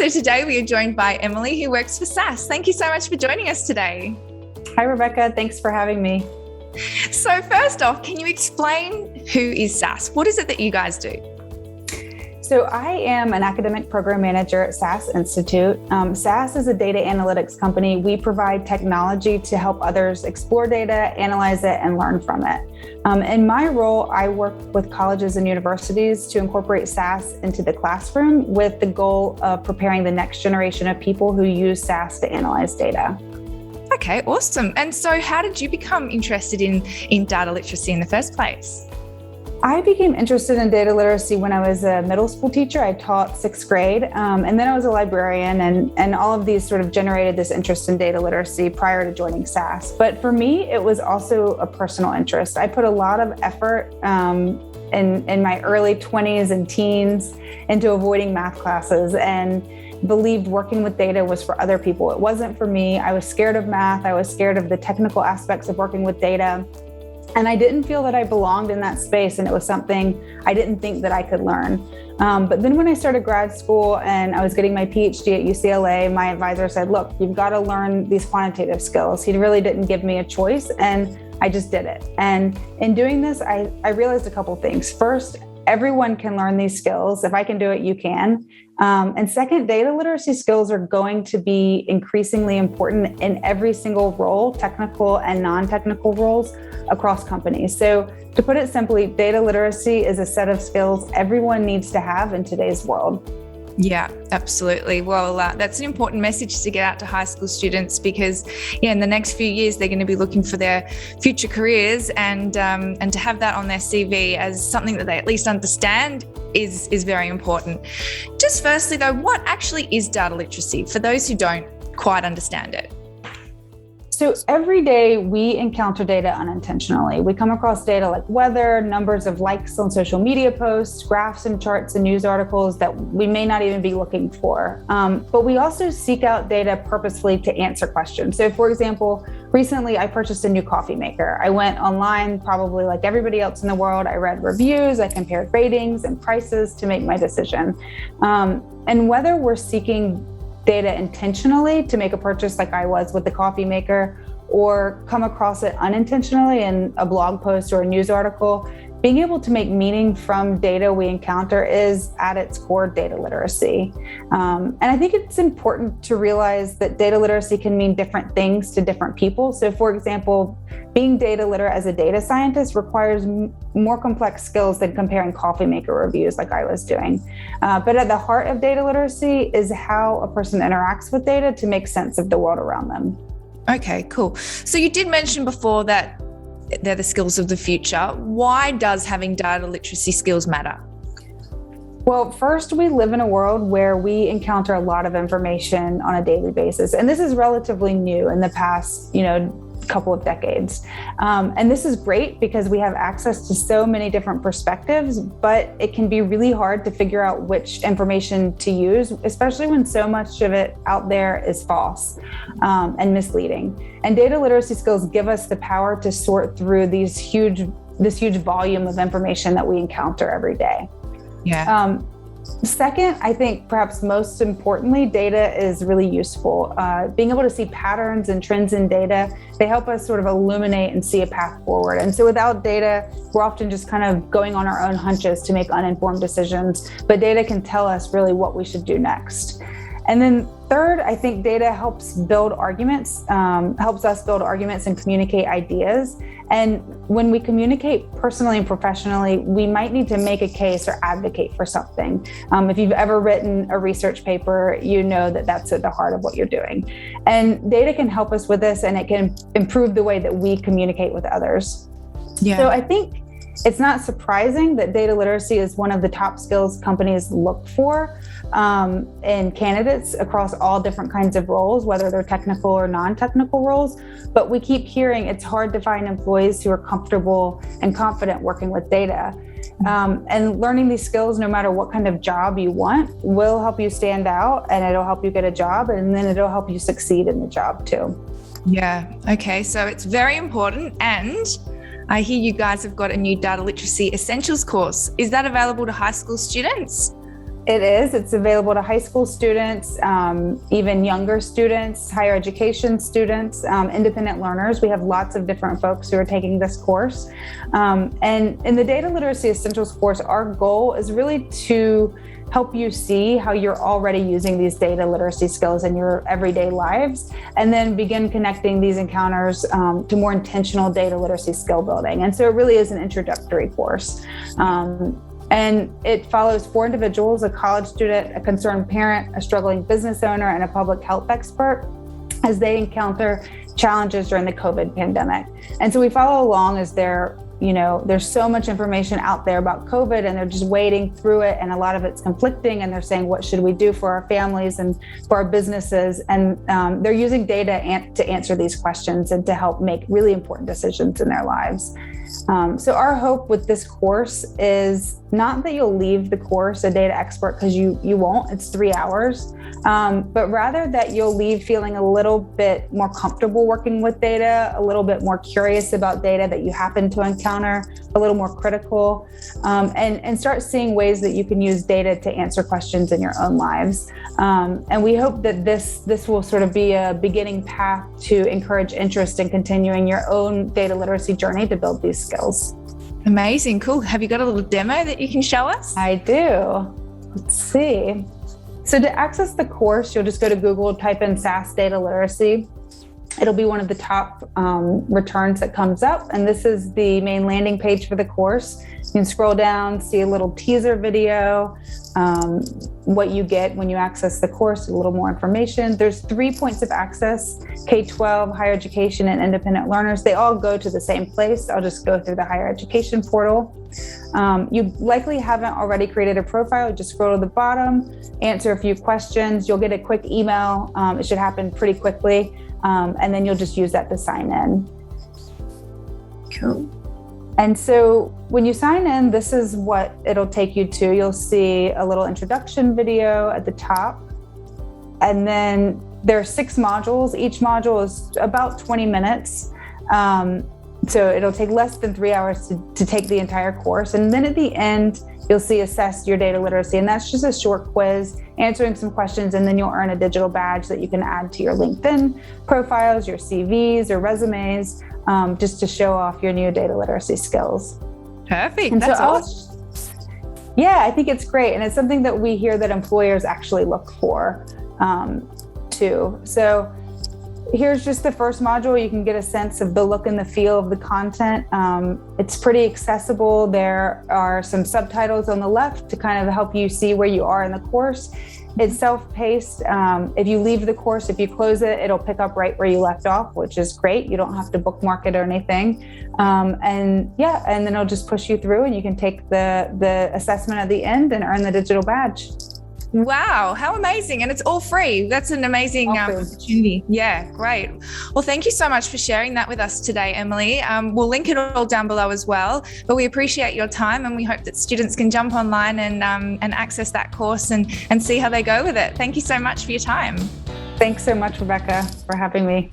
So today we are joined by Emily, who works for SAS. Thank you so much for joining us today. Hi, Rebecca. Thanks for having me. So first off, can you explain who is SAS? What is it that you guys do? So I am an academic program manager at SAS Institute. SAS is a data analytics company. We provide technology to help others explore data, analyze it, and learn from it. In my role, I work with colleges and universities to incorporate SAS into the classroom with the goal of preparing the next generation of people who use SAS to analyze data. Okay, awesome. And so how did you become interested in data literacy in the first place? I became interested in data literacy when I was a middle school teacher. I taught sixth grade, and then I was a librarian, and all of these sort of generated this interest in data literacy prior to joining SAS. But for me, it was also a personal interest. I put a lot of effort in my early 20s and teens into avoiding math classes and believed working with data was for other people. It wasn't for me. I was scared of math. I was scared of the technical aspects of working with data. And I didn't feel that I belonged in that space, and it was something I didn't think that I could learn. But then when I started grad school and I was getting my PhD at UCLA, my advisor said, look, you've got to learn these quantitative skills. He really didn't give me a choice, and I just did it. And in doing this, I realized a couple things. First, everyone can learn these skills. If I can do it, you can. And second, data literacy skills are going to be increasingly important in every single role, technical and non-technical roles across companies. So to put it simply, data literacy is a set of skills everyone needs to have in today's world. Yeah, absolutely. Well, that's an important message to get out to high school students because, in the next few years, they're going to be looking for their future careers, and to have that on their CV as something that they at least understand is very important. Just firstly, though, what actually is data literacy for those who don't quite understand it? So every day we encounter data unintentionally. We come across data like weather, numbers of likes on social media posts, graphs and charts and news articles that we may not even be looking for. But we also seek out data purposefully to answer questions. So for example, recently I purchased a new coffee maker. I went online, probably like everybody else in the world. I read reviews, I compared ratings and prices to make my decision. And whether we're seeking data intentionally to make a purchase like I was with the coffee maker, or come across it unintentionally in a blog post or a news article, being able to make meaning from data we encounter is at its core data literacy. And I think it's important to realize that data literacy can mean different things to different people. So for example, being data literate as a data scientist requires more complex skills than comparing coffee maker reviews like I was doing. But at the heart of data literacy is how a person interacts with data to make sense of the world around them. Okay, cool. So you did mention before that they're the skills of the future. Why does having data literacy skills matter? Well, first, we live in a world where we encounter a lot of information on a daily basis. And this is relatively new in the past, couple of decades. And this is great because we have access to so many different perspectives, but it can be really hard to figure out which information to use, especially when so much of it out there is false and misleading. And data literacy skills give us the power to sort through this huge volume of information that we encounter every day. Yeah. Second, I think perhaps most importantly, data is really useful. Being able to see patterns and trends in data, they help us sort of illuminate and see a path forward. And so without data, we're often just kind of going on our own hunches to make uninformed decisions, but data can tell us really what we should do next. And then third, I think data helps us build arguments and communicate ideas. And when we communicate personally and professionally, we might need to make a case or advocate for something. If you've ever written a research paper, you know that that's at the heart of what you're doing. And data can help us with this, and it can improve the way that we communicate with others. Yeah. So I think it's not surprising that data literacy is one of the top skills companies look for in candidates across all different kinds of roles, whether they're technical or non-technical roles. But we keep hearing it's hard to find employees who are comfortable and confident working with data. And learning these skills, no matter what kind of job you want, will help you stand out, and it'll help you get a job, and then it'll help you succeed in the job too. Yeah. Okay. So it's very important. And I hear you guys have got a new data literacy essentials course. Is that available to high school students? It is. It's available to high school students, even younger students, higher education students, independent learners. We have lots of different folks who are taking this course. And in the Data Literacy Essentials course, our goal is really to help you see how you're already using these data literacy skills in your everyday lives, and then begin connecting these encounters to more intentional data literacy skill building. And so it really is an introductory course. And it follows 4 individuals: a college student, a concerned parent, a struggling business owner, and a public health expert, as they encounter challenges during the COVID pandemic. And so we follow along as there's so much information out there about COVID, and they're just wading through it, and a lot of it's conflicting, and they're saying, what should we do for our families and for our businesses? And they're using data to answer these questions and to help make really important decisions in their lives. So our hope with this course is not that you'll leave the course a data expert, because you won't. It's 3 hours, but rather that you'll leave feeling a little bit more comfortable working with data, a little bit more curious about data that you happen to encounter, a little more critical, and start seeing ways that you can use data to answer questions in your own lives. And we hope that this will sort of be a beginning path to encourage interest in continuing your own data literacy journey to build these skills. Amazing. Cool. Have you got a little demo that you can show us? I do. Let's see. So to access the course, you'll just go to Google, type in SAS Data Literacy. It'll be one of the top returns that comes up. And this is the main landing page for the course. You can scroll down, see a little teaser video, what you get when you access the course, a little more information. There's 3 points of access: K-12, higher education, and independent learners. They all go to the same place. I'll just go through the higher education portal. You likely haven't already created a profile. Just scroll to the bottom, answer a few questions. You'll get a quick email. It should happen pretty quickly. And then you'll just use that to sign in. Cool. And so when you sign in, this is what it'll take you to. You'll see a little introduction video at the top. And then there are 6 modules. Each module is about 20 minutes. So it'll take less than 3 hours to take the entire course. And then at the end, you'll see assess your data literacy. And that's just a short quiz, answering some questions, and then you'll earn a digital badge that you can add to your LinkedIn profiles, your CVs, or resumes, just to show off your new data literacy skills. Perfect. That's awesome. Yeah, I think it's great. And it's something that we hear that employers actually look for too. So here's just the first module. You can get a sense of the look and the feel of the content. It's pretty accessible. There are some subtitles on the left to kind of help you see where you are in the course. It's self-paced. If you leave the course, if you close it, it'll pick up right where you left off, which is great. You don't have to bookmark it or anything. And then it'll just push you through, and you can take the assessment at the end and earn the digital badge. Wow, how amazing. And it's all free. That's an amazing opportunity. Yeah, great. Well, thank you so much for sharing that with us today, Emily. We'll link it all down below as well, but we appreciate your time, and we hope that students can jump online and access that course and see how they go with it. Thank you so much for your time. Thanks so much, Rebecca, for having me.